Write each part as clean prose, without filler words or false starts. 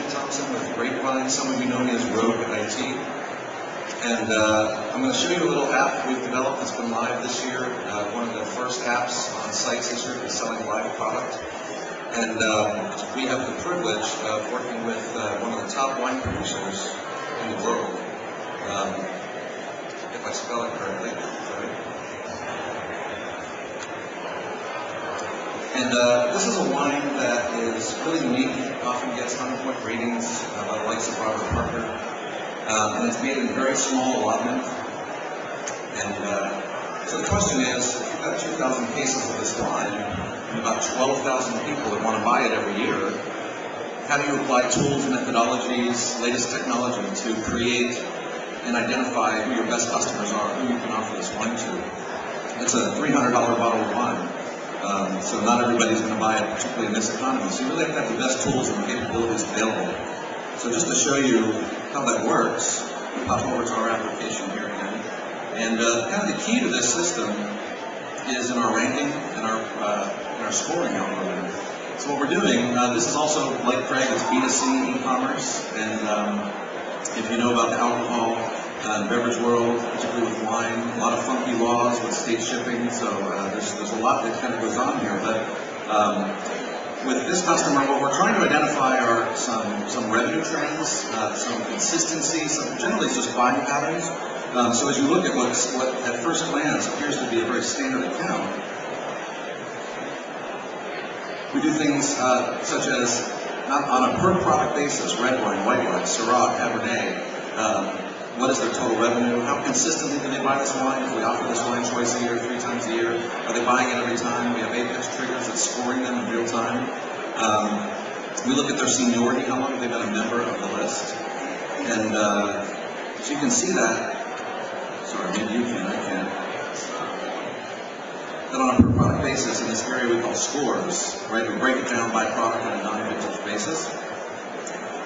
with GreatVines, some of you know me as Rogue IT. And I'm going to show you a little app we've developed that's been live this year. One of the first apps on sites this year is selling live product. And we have the privilege of working with one of the top wine producers in the world. If I spell it correctly, sorry. And this is a wine that is really unique, often gets 100-point ratings by the likes of Robert Parker. And it's made in very small allotment. And so the question is, if you've got 2,000 cases of this wine, and about 12,000 people that want to buy it every year, how do you apply tools, methodologies, latest technology to create and identify who your best customers are, who you can offer this wine to? It's a $300 bottle of wine. So not everybody's going to buy it, particularly in this economy. So you really have to have the best tools and capabilities available. So just to show you how that works, we'll pop over to our application here again. And kind of the key to this system is in our ranking and our scoring algorithm. So what we're doing, this is also, like Craig, it's B2C e-commerce. And if you know about the alcohol and beverage world, particularly with wine, a lot of funky laws with state shipping. So there's a lot that kind of goes on here. But with this customer, what we're trying to identify are some revenue trends, some consistency, generally it's just buying patterns. So as you look at what at first glance appears to be a very standard account, we do things such as, not on a per product basis, red wine, white wine, Syrah, Cabernet, what is their total revenue? How consistently do they buy this wine? If we offer this wine twice a year, 3 times a year, are they buying it every time? We have Apex triggers that's scoring them in real time. We look at their seniority, how long have they been a member of the list. And so you can see that, sorry, maybe you can, I can't. That on a per product basis, in this area we call scores, right? We break it down by product on a non-vintage basis.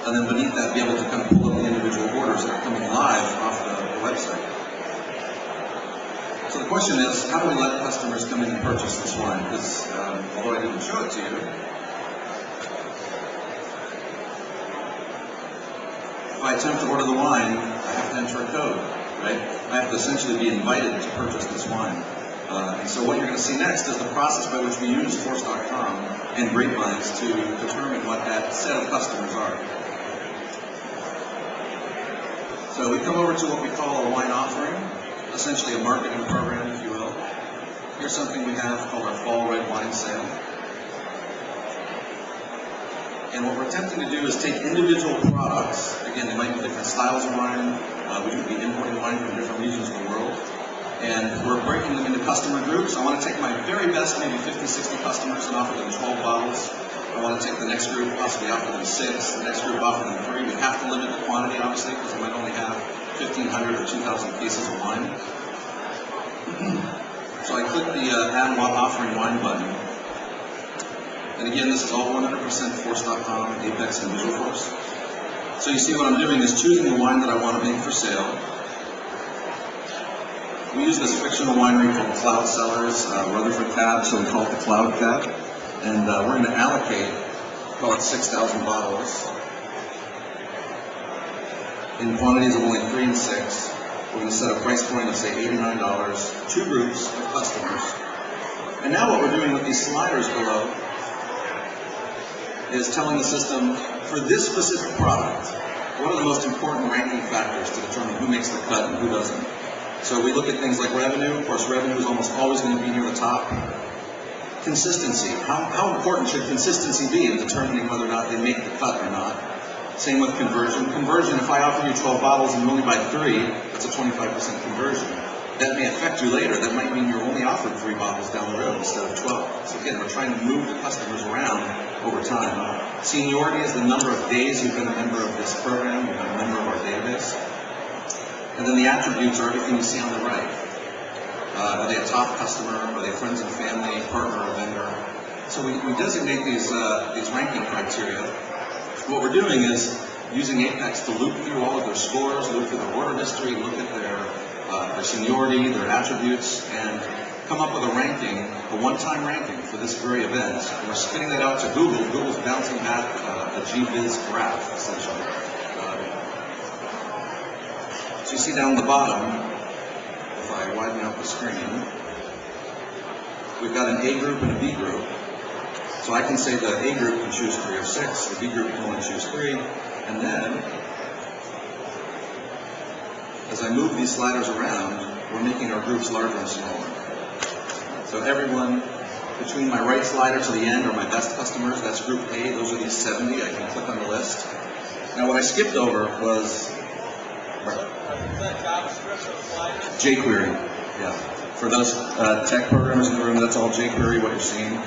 And then beneath that, be able to kind of pull up the individual orders that are coming live off the website. So the question is, how do we let customers come in and purchase this wine? Because although I didn't show it to you, if I attempt to order the wine, I have to enter a code, right? I have to essentially be invited to purchase this wine. And so what you're going to see next is the process by which we use Force.com and GreatVines to determine what that set of customers are. So we come over to what we call a wine offering, essentially a marketing program, if you will. Here's something we have called our Fall Red Wine Sale. And what we're attempting to do is take individual products, again, they might be different styles of wine, we could be importing wine from different regions of the world, and we're breaking them into customer groups. I want to take my very best, maybe 50, 60 customers and offer them 12 bottles. I want to take the next group, possibly offer them 6, the next group offer them 3. We have to limit the quantity, obviously, because we might only have 1,500 or 2,000 cases of wine. So I click the Add Offering Wine button. And again, this is all 100% Force.com, Apex, and Visualforce. So you see what I'm doing is choosing the wine that I want to make for sale. We use this fictional winery called Cloud Cellars, Rutherford Cab, so we call it the Cloud Cab. And we're going to allocate, call it 6,000 bottles, in quantities of only 3 and 6. We're going to set a price point of, say, $89, 2 groups of customers. And now what we're doing with these sliders below is telling the system, for this specific product, what are the most important ranking factors to determine who makes the cut and who doesn't. So we look at things like revenue. Of course, revenue is almost always going to be near the top. Consistency. How important should consistency be in determining whether or not they make the cut or not? Same with conversion. Conversion, if I offer you 12 bottles and you only buy 3, that's a 25% conversion. That may affect you later. That might mean you're only offered 3 bottles down the road instead of 12. So again, we're trying to move the customers around over time. Seniority is the number of days you've been a member of this program, you've been a member of our database. And then the attributes are everything you see on the right. Are they a top customer? Are they friends and family, partner, or vendor? So we designate these ranking criteria. What we're doing is using Apex to loop through all of their scores, loop through their order history, look at their seniority, their attributes, and come up with a ranking, a one-time ranking for this very event. And we're spitting that out to Google. Google's bouncing back a GViz graph, essentially. So you see down the bottom, if I widen out the screen, we've got an A group and a B group. So I can say the A group can choose 3 or 6, the B group can only choose 3, and then, as I move these sliders around, we're making our groups larger and smaller. So everyone between my right slider to the end are my best customers. That's group A. Those are these 70. I can click on the list. Now what I skipped over was jQuery. Yeah. For those tech programmers in the room, that's all jQuery, what you're seeing.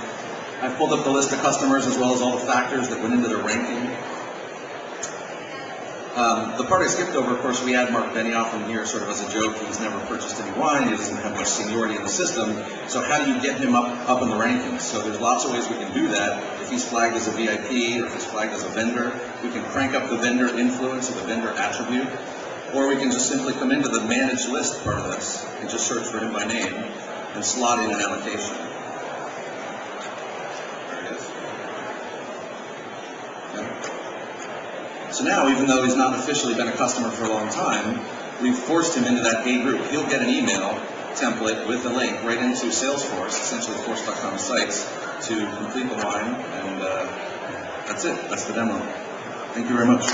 I pulled up the list of customers as well as all the factors that went into their ranking. The part I skipped over, of course, we had Mark Benioff in here sort of as a joke. He's never purchased any wine. He doesn't have much seniority in the system. So how do you get him up in the rankings? So there's lots of ways we can do that. If he's flagged as a VIP or if he's flagged as a vendor, we can crank up the vendor influence or the vendor attribute. Or we can just simply come into the managed list part of this and just search for him by name and slot in an allocation. So now, even though he's not officially been a customer for a long time, we've forced him into that A group. He'll get an email template with a link right into Salesforce, essentially Force.com sites, to complete the wine, and that's it. That's the demo. Thank you very much.